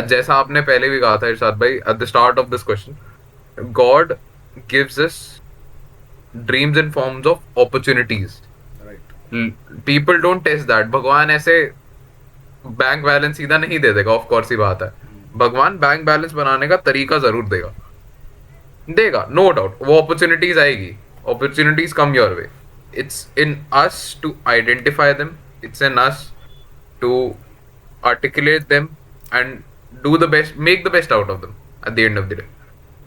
जैसा आपने पहले भी कहा था इरशाद भाई at the start of this question God gives us dreams in forms of opportunities right people don't test that भगवान ऐसे बैंक बैलेंस सीधा नहीं दे देगा ऑफ कोर्स ही बात है भगवान बैंक बैलेंस बनाने का तरीका जरूर देगा देगा नो डाउट वो अपॉर्चुनिटीज आएगी opportunities come your way it's in us to identify them it's in us to articulate them and do the best make the best out of them at the end of the day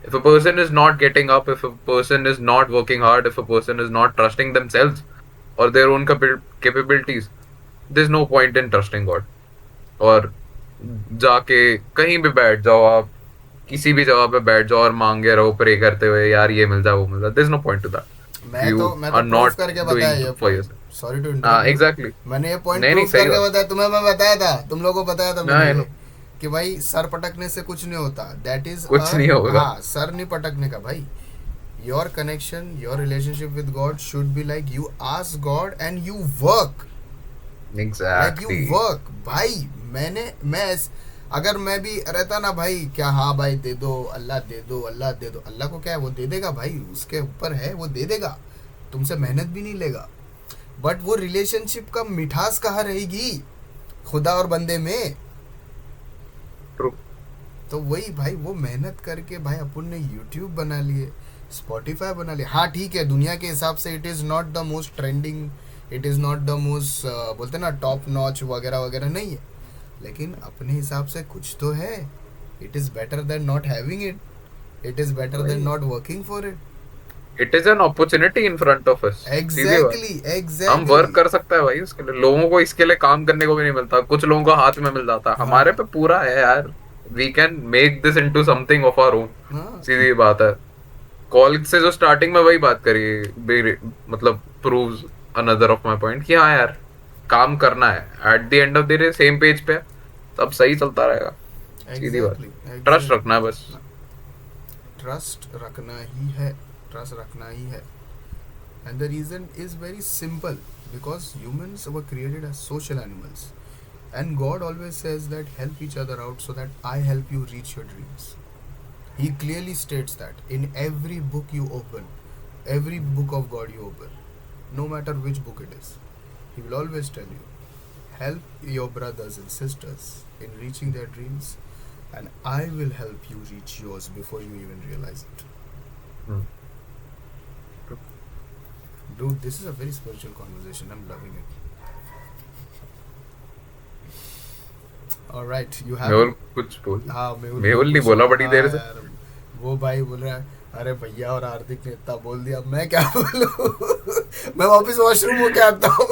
if a person is not getting up if a person is not working hard if a person is not trusting themselves or their own capabilities there's no point in trusting God और जाके कहीं भी बैठ जाओ आप किसी भी जगह पे बैठ जाओ और मांगे रहो प्रे करते हुए यार ये मिल जाए वो मिल जाए there's no point to that मैं you तो are प्रूफ not करके doing बताया ये for yourself sorry to exactly मैंने ये पॉइंट नहीं, नहीं, प्रूफ सही करके बात। बताया तुम्हें मैं बताया था तुम लोगों को बताया था हाँ, I मैंने know। कि भाई सर पटकने से कुछ नहीं होता दैट इज कुछ नहीं होगा। हाँ सर नहीं पटकने का भाई your connection your relationship with God should be like you ask God and you work like you exactly work भाई मैं अगर मैं भी रहता ना भाई क्या हाँ भाई दे दो अल्लाह दे दो अल्लाह दे दो अल्लाह को क्या है वो दे देगा भाई उसके ऊपर है वो दे देगा तुमसे मेहनत भी नहीं लेगा बट वो रिलेशनशिप का मिठास कहाँ रहेगी खुदा और बंदे में True. तो वही भाई वो मेहनत करके भाई अपन ने यूट्यूब बना लिए स्पॉटिफाई बना लिया हाँ ठीक है दुनिया के हिसाब से it is not the most trending it is not the most बोलते ना टॉप नॉच वगैरह वगैरह नहीं है लेकिन अपने हिसाब से कुछ तो है. It is better than not having it. It is better than not working for it. It is an opportunity in front of us. सीधी बात. Exactly, हम वर्क exactly. कर सकते हैं भाई उसके लिए. लोगों को इसके लिए काम करने को भी नहीं मिलता. कुछ लोगों को हाथ में मिल जाता. हमारे हाँ. पे पूरा है यार. We can make this into something of our own. हाँ. सीधी बात है. कॉलेज से जो स्टार्टिंग में वही बात करी, मतलब proves another of my point कि हाँ यार काम करना है. At the end of the day same page पे तब सही चलता रहेगा. सीधी बात. Exactly, trust exactly. रखना है बस. ट्रस्ट रखना ही है. ट्रस्ट रखना ही है. And the reason is very simple, because humans were created as social animals, and God always says that help each other out so that I help you reach your dreams. He clearly states that in every book you open, every book of God you open, no matter which book it is, He will always tell you, help your brothers and sisters in reaching their dreams, and I will help you reach yours before you even realize it. Hmm. Dude, this is a very spiritual conversation. I'm loving it. All right, you have. Mehul कुछ बोल. हाँ, मेहुल नहीं बोला बड़ी देर से. यार, वो भाई बोल रहा है, अरे भैया और हार्दिक ने इतना बोल दिया, मैं क्या बोलूं? मैं वापस वॉशरूम होके आता हूँ.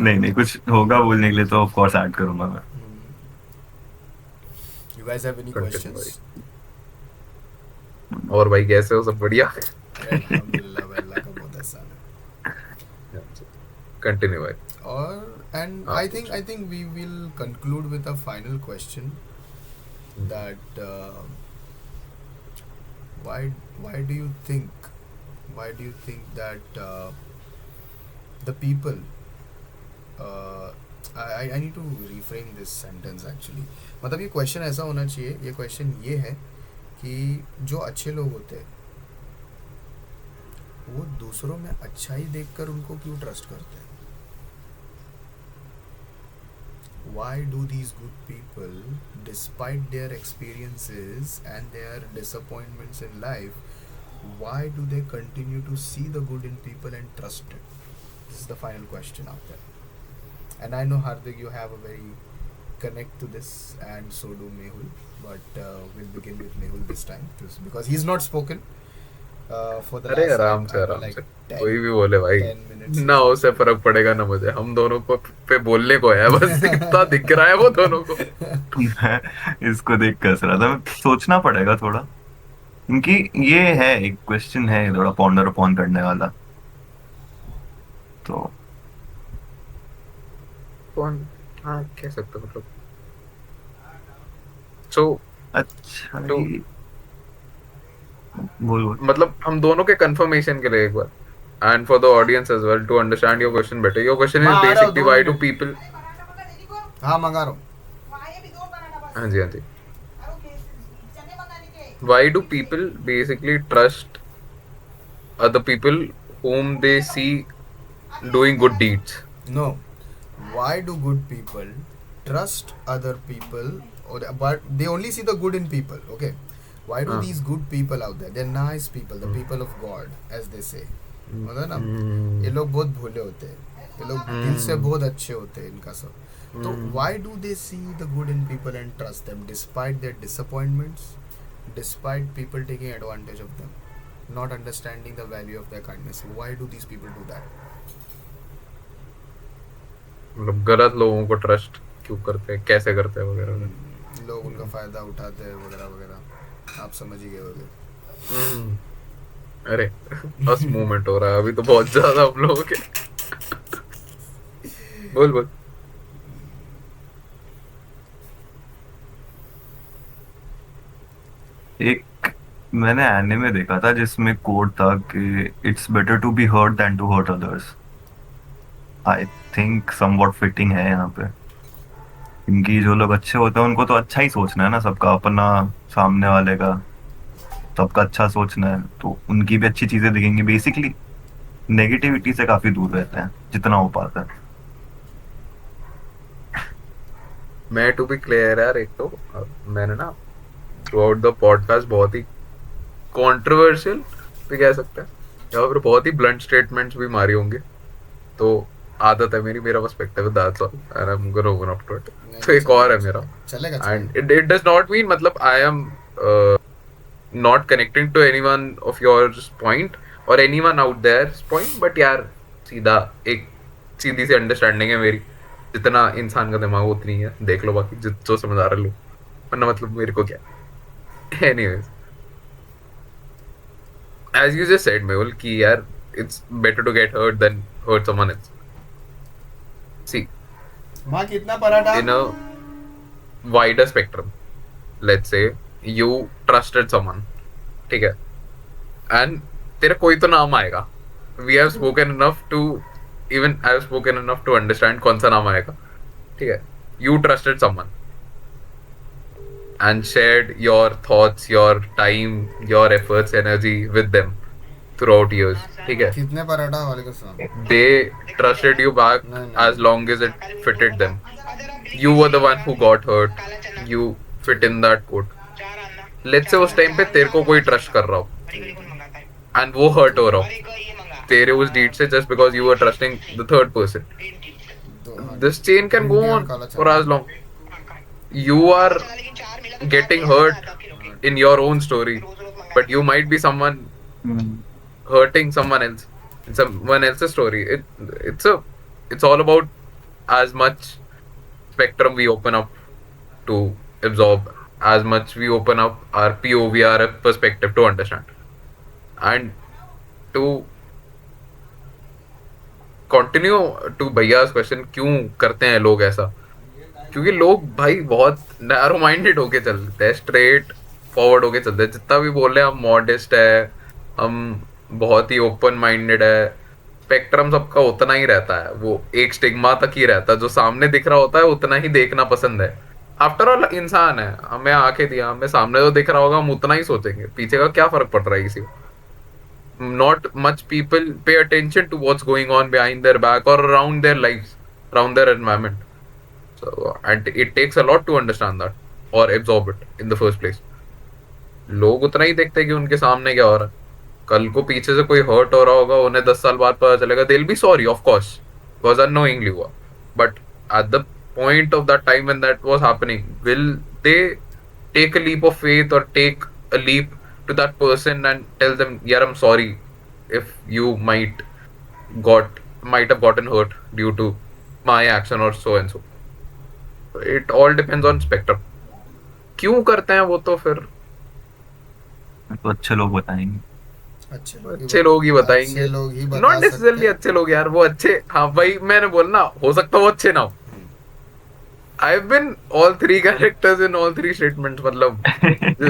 नहीं कुछ होगा बोलने के लिए तो ऑफ कोर्स ऐड करूंगा मैं. You guys have any Continue, questions? और भाई कैसे हो? सब बढ़िया. अल्हम्दुलिल्लाह, भाई, अल्लाह का बहुत एहसान है. कंटिन्यू भाई. And I think we will conclude with a final question, that why do you think that the people, I need to reframe this sentence actually. मतलब ये क्वेश्चन ऐसा होना चाहिए, ये क्वेश्चन ये है कि जो अच्छे लोग होते हैं वो दूसरों में अच्छाई देखकर उनको क्यों ट्रस्ट करते हैं? Why do these good people, despite their experiences and their disappointments in life, why do they continue to see the good in people and trust it? This is the final question out there. And I know, Hardik, you have a very connect to this, and so do Mehul. But we'll begin with Mehul this time, because he's not spoken for the अरे last आराम से like 10 कोई भी बोले भाई. 10 minutes. ना उससे फर्क पड़ेगा ना मुझे. हम दोनों को पे बोलने को है बस. इतना दिख रहा है वो दोनों को. मैं इसको देख कर हंस रहा था. मैं सोचना पड़ेगा थोड़ा, क्योंकि ये है एक क्वेश्चन है थोड़ा पॉन्डर अपॉन करने वाला. तो कौन? हाँ कह सकते हो मतलब. सो अच्छा तो बोल. मतलब हम दोनों के कंफर्मेशन के लिए एक बार, and for the audience as well to understand your question better. Your question is हाँ, आ रहा हूँ, basically 2 why do minute. people. हाँ, मंगा रहा हूँ. हाँ जी हाँ जी. Why do people basically trust other people whom they see doing good deeds? No. Why do good people trust other people, but they only see the good in people? Okay. Why do these good people out there, they're nice people, the people of God, as they say, मतलब ना, ये लोग बहुत भोले होते हैं, ये लोग दिल से बहुत अच्छे होते हैं इनका सब. तो why do they see the good in people and trust them despite their disappointments, despite people taking advantage of them, not understanding the value of their kindness? Why do these people do that? मतलब गलत लोगों को ट्रस्ट क्यों करते हैं, कैसे करते हैं वगैरह. लोग उनका फायदा उठाते हैं वगैरह वगैरह, आप समझ ही गए होंगे. अरे बस मूवमेंट हो रहा है अभी तो बहुत ज्यादा हम लोगों के. बोल बोल. एक मैंने एनिमे देखा था जिसमें कोड था कि it's better to be hurt than to hurt others. I think somewhat fitting है यहाँ पे, क्योंकि जो लोग अच्छे होते हैं उनको तो अच्छा ही सोचना है ना, सबका अपना सामने वाले का सबका अच्छा सोचना है, तो उनकी भी अच्छी चीजें दिखेंगी. बेसिकली नेगेटिविटी से काफी दूर रहते हैं जितना हो पाता है. मैं टू बी क्लियर यार, एक तो मैंने ना थ्रू आउट द पॉडकास्ट बहुत ही कंट्रोवर्शियल भी कह सकते हैं या फिर बहुत ही ब्लंट स्टेटमेंट्स भी मारी होंगे. तो आदत है मेरी, मेरा पर्सपेक्टिव है, that's all, and I am gonna open up to it. नहीं, तो एक और है मेरा, चलेगा एंड चलेगा. इट डज नॉट मीन मतलब I am not connecting to anyone of yours point or anyone out there's point, but यार सीधा एक सीधी सी अंडरस्टैंडिंग है मेरी, जितना इंसान का दिमाग उतनी है, देख लो बाकी जो समझ आ रहा लो, वरना मतलब मेरे को क्या. Anyways, as you just said Mehul कि यार it's better to get hurt than hurt someone else. See, माँ कितना paratha? in a wider spectrum, let's say you trusted someone, ठीक है, and तेरा कोई तो नाम आएगा. We have spoken enough to, even I have spoken enough to understand कौन सा नाम आएगा, ठीक है. You trusted someone and shared your thoughts, your time, your efforts, energy with them throughout years, ठीक है. कितने पराठा? वालेकुम सलाम. They trusted you back No, no. as long as it fitted them. You were the one who got hurt. You fit in that quote. Let's say उस टाइम पे तेरे को कोई ट्रस्ट कर रहा हो and वो हर्ट हो रहा हो तेरे उस डीड से, just because you were trusting the third person. This chain can go on for as long. You are getting hurt in your own story, but you might be someone hurting someone else in someone else's story. It's all about as much spectrum we open up to absorb, as much we open up our POV, our perspective to understand, and to continue to भैया's question, क्यों करते हैं लोग ऐसा? क्योंकि लोग भाई बहुत नैरो माइंडेड होके चलते हैं, स्ट्रेट फॉरवर्ड होके चलते हैं. जितना भी बोल रहे हैं हम मॉडेस्ट है, हम बहुत ही ओपन माइंडेड है, स्पेक्ट्रम सबका उतना ही रहता है, वो एक स्टिग्मा तक ही रहता है. जो सामने दिख रहा होता है उतना ही देखना पसंद है. आफ्टर ऑल इंसान है, हमें आंखें दिया, हमें सामने जो दिख रहा होगा हम उतना ही सोचेंगे, पीछे का क्या फर्क पड़ रहा है किसी को. Not much people pay attention to what's going on behind their back or around their lives, around their environment. So, and it takes a lot to understand that or absorb it in the first place. लोग उतना ही देखते हैं कि उनके सामने क्या हो रहा है. कल को पीछे से कोई हर्ट हो रहा होगा, उन्हें 10 साल बाद पता चलेगा, they'll be sorry of course, because unknowingly हुआ. But at the point of that time when that was happening, will they take a leap of faith or take a leap to that person and tell them, yeah, I'm sorry if you might have gotten hurt due to my action or so and so. It all depends on spectrum. क्यों करते हैं वो तो फिर तो अच्छे लोग बताएंगे. अच्छे लोग ही बताएंगे. अच्छे लोग ही बता नॉट नेसेसरली सकते हैं. अच्छे लोग यार, वो अच्छे, हाँ भाई मैंने बोलना हो सकता है वो अच्छे ना हो. I've been all three characters in all three statements. मतलब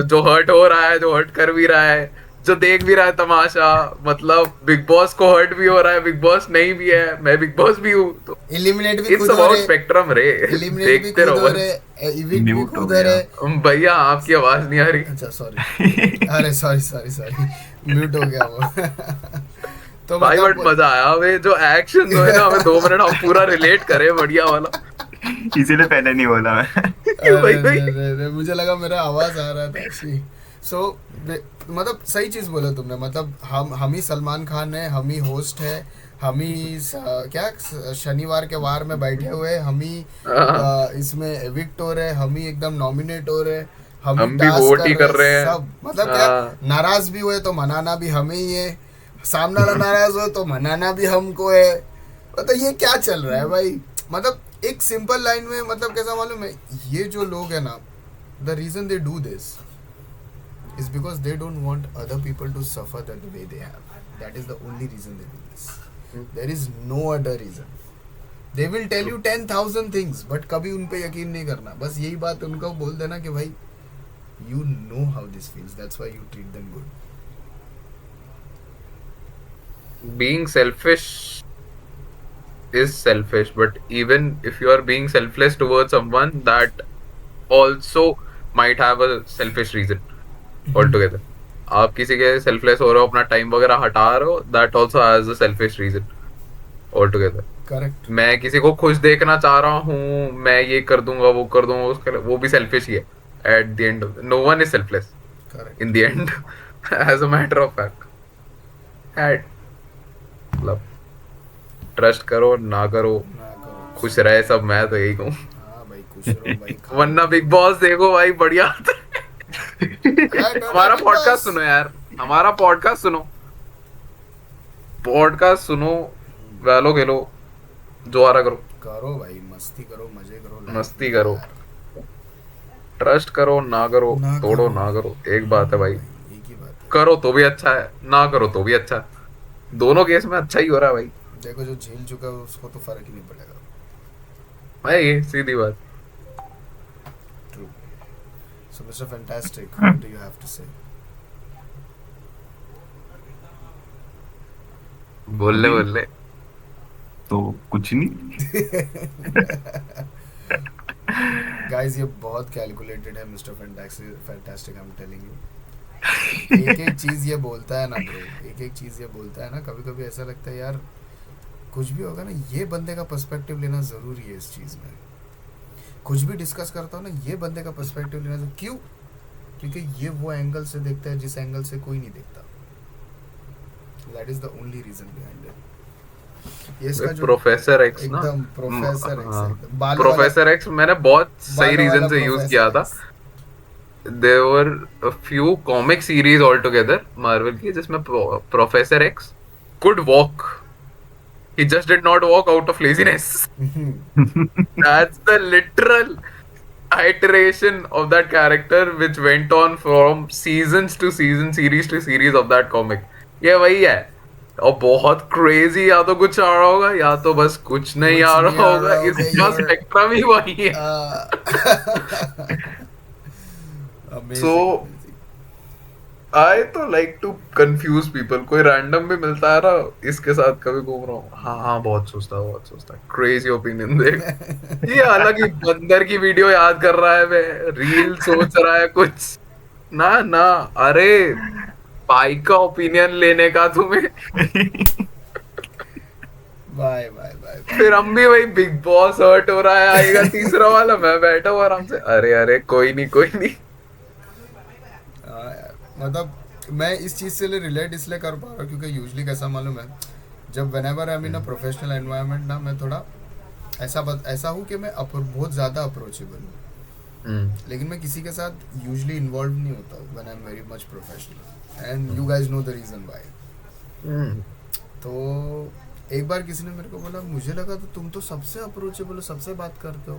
जो हर्ट हो रहा है, जो हर्ट कर भी रहा है, जो देख भी रहा है तमाशा, मतलब बिग बॉस को हर्ट भी हो रहा है, बिग बॉस नहीं भी है, मैं बिग बॉस भी हूँ, तो एलिमिनेट भी इट्स खुद हो अबाउट रहे, स्पेक्ट्रम रे. एलिमिनेट भी देखते खुद रहो हो बस. रहे, इविक भी Mute हो खुद हो गया. रहे. भैया आपकी आवाज नहीं आ रही. अच्छा सॉरी. अरे सॉरी म्यूट हो गया वो. तो भाई बट मतलब मजा आया. वे जो एक्शन हुए ना, हमें 2 मिनट हम पूरा रिलेट करें, बढ़िया वाला. इसीलिए पहले नहीं बोला मैं. भाई भाई अरे, मुझे लगा मेरा आवाज आ रहा था एक्चुअली. सो मतलब सही चीज बोले तुमने. मतलब हम ही सलमान खान है, हम ही होस्ट है, हम ही क्या शनिवार के वार में बैठे हुए, हम ही इसमें एविक्ट हो रहे, हम ही एकदम नॉमिनेट हो रहे, हम ही भी टास्क वोट ही कर रहे हैं. सब. मतलब क्या, नाराज भी हुए तो मनाना भी हमें ही है, सामने वाला नाराज हो तो मनाना भी हमको है. मतलब ये क्या चल रहा है भाई. मतलब एक सिंपल लाइन में मतलब कैसा मालूम है, ये जो लोग है ना, the reason they do this is because they don't want other people to suffer that the way they have. That is the only reason they do this. There is no other reason. They will tell you 10,000 things, but कभी उन पे यकीन नहीं करना. बस यही बात उनको बोल देना कि भाई you know how this feels. That's why you treat them good. being selfish is selfish, but even if you are being selfless towards someone, that also might have a selfish reason altogether. आप किसी के सेल्फलेस हो रहे हो, अपना टाइम वगैरह हटा रहे हो, that also has a selfish reason altogether. Correct. मैं किसी को खुश देखना चाह रहा हूँ, मैं ये कर दूंगा, वो कर दूंगा, उसका वो भी सेल्फिश ही है. At the end no one is selfless Correct. In the end as a matter of fact. मतलब ट्रस्ट करो ना करो, ना करो। खुश रहे सब, मैं तो यही कहूँ। हाँ भाई, खुश रहो भाई, खाओ। वरना बिग बॉस देखो भाई, बढ़िया आता है। डोरा हमारा बिग पॉडकास्ट बॉस। सुनो यार, हमारा पॉडकास्ट सुनो, पॉडकास्ट सुनो, वैलो खेलो, जोहारा करो, करो भाई, मस्ती करो, मजे करो लाइफ मस्ती में करो, यार। ट्रस्ट करो ना करो, ना तोड़ो करो। ना करो, एक बात है भाई। भाई एक ही बात है। करो तो भी अच्छा है, ना करो तो भी अच्छा है, दोनों केस में अच्छा ही हो रहा है भाई। देखो, जो झेल चुका है उसको तो फर्क ही नहीं पड़ेगा। भाई सीधी बात। True. So Mister Fantastic, what do you have to say? बोल ले अभी बोल ले। तो कुछ नहीं। गाइस, ये बहुत कैलकुलेटेड है mister fantastic, fantastic, I am telling you. एक एक चीज ये बोलता है ना ब्रो, एक एक चीज ये बोलता है ना, कभी कभी ऐसा लगता है यार, कुछ भी होगा ना, ये बंदे का पर्सपेक्टिव लेना जरूरी है इस चीज में। कुछ भी डिस्कस करता हूँ ना, ये बंदे का पर्सपेक्टिव लेना जरूरी। क्यों? क्योंकि ये वो एंगल से देखता है जिस एंगल से कोई नहीं देखता। That is the only reason behind it. ये इसका जो प्रोफेसर एक्स ना, एकदम प्रोफेसर एक्स, हाँ, एकदम बालों वाला, प्रोफेसर एक्स मैंने बहुत सही बालों वाला रीजन से यूज किया प्रोफेसर था। X. There were a few comic series all together Marvel की जिसमें professor X could walk, he just did not walk out of laziness. That's the literal iteration of that character which went on from seasons to season, series to series of that comic. ये वही है। और बहुत क्रेजी, या तो कुछ आ रहा होगा या तो बस कुछ नहीं कुछ आ नहीं रहा आ होगा, रहा होगा, इसका स्पेक्ट्रम ही वही है। So amazing. I तो like to confuse people, कोई रैंडम भी मिलता है ना, इसके साथ कभी घूम रहा हूँ, हाँ हाँ बहुत सोचता है, बहुत सोचता है, क्रेजी ओपिनियन देख, ये अलग ही बंदर की वीडियो याद कर रहा है, वे रील सोच रहा है कुछ, ना ना, अरे भाई का ओपिनियन लेने का तुम्हें। Bye bye bye. फिर हम भी वही बिग बॉस हर्ट हो रहा है, आएगा तीसरा वाला, मैं बैठा हूँ आराम से, अरे अरे कोई नहीं कोई नहीं। हाँ यार, मतलब मैं इस चीज़ से रिलेट इसलिए कर पा रहा हूँ क्योंकि यूजली कैसा मालूम है, जब whenever I am in a professional environment ना, मैं थोड़ा ऐसा हूँ कि मैं बहुत ज़्यादा अप्रोचेबल हूँ, लेकिन मैं किसी के साथ यूजली इन्वॉल्व नहीं होता हूँ when I am very much professional, and you guys know the reason why. तो एक बार किसी ने मेरे को बोला, मुझे लगा तो तुम तो सबसे अप्रोचेबल हो, सबसे बात करते हो।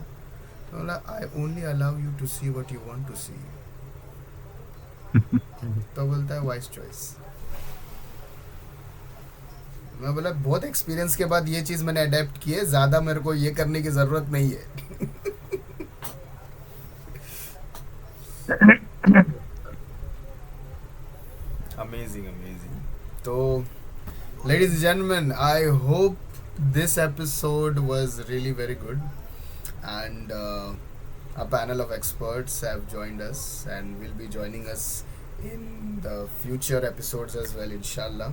तो बोला, I only allow you to see what you want to see. तो बोलता है वाइस चॉइस। मैं बोला बहुत एक्सपीरियंस के बाद ये चीज मैंने अडेप्ट की है, ज्यादा मेरे को ये करने की जरूरत नहीं है। Amazing amazing. तो ladies and gentlemen, I hope this episode was really very good, and a panel of experts have joined us and will be joining us in the future episodes as well, inshallah.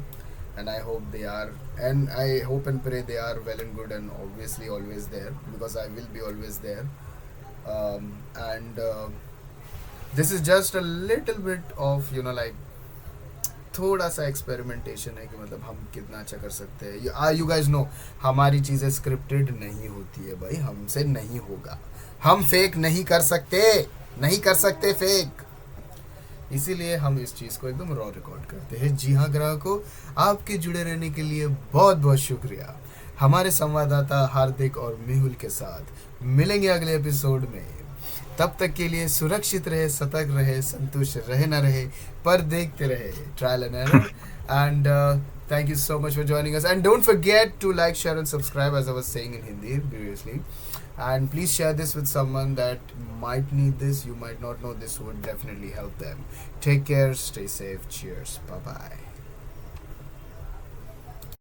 And I hope they are, and I hope and pray they are well and good, and obviously always there, because I will be always there. And this is just a little bit of, you know, like थोड़ा सा एक्सपेरिमेंटेशन है कि मतलब हम कितना अच्छा कर सकते हैं। यू गाइज नो, हमारी चीज़ें स्क्रिप्टेड नहीं होती है भाई, हमसे नहीं होगा, हम फेक नहीं कर सकते, नहीं कर सकते फेक, इसीलिए हम इस चीज़ को एकदम रॉ रिकॉर्ड करते हैं। जी हाँ ग्राहकों, आपके जुड़े रहने के लिए बहुत बहुत शुक्रिया। हमारे संवाददाता हार्दिक और मेहुल के साथ मिलेंगे अगले एपिसोड में। तब तक के लिए सुरक्षित रहे, सतर्क रहे, संतुष्ट रहे ना रहे, पर देखते रहे, trial and error. And thank you so much for joining us, and don't forget to like, share and subscribe, as I was saying in Hindi previously, and please share this with someone that might need this, you might not know, this would definitely help them. Take care, stay safe, cheers, bye bye.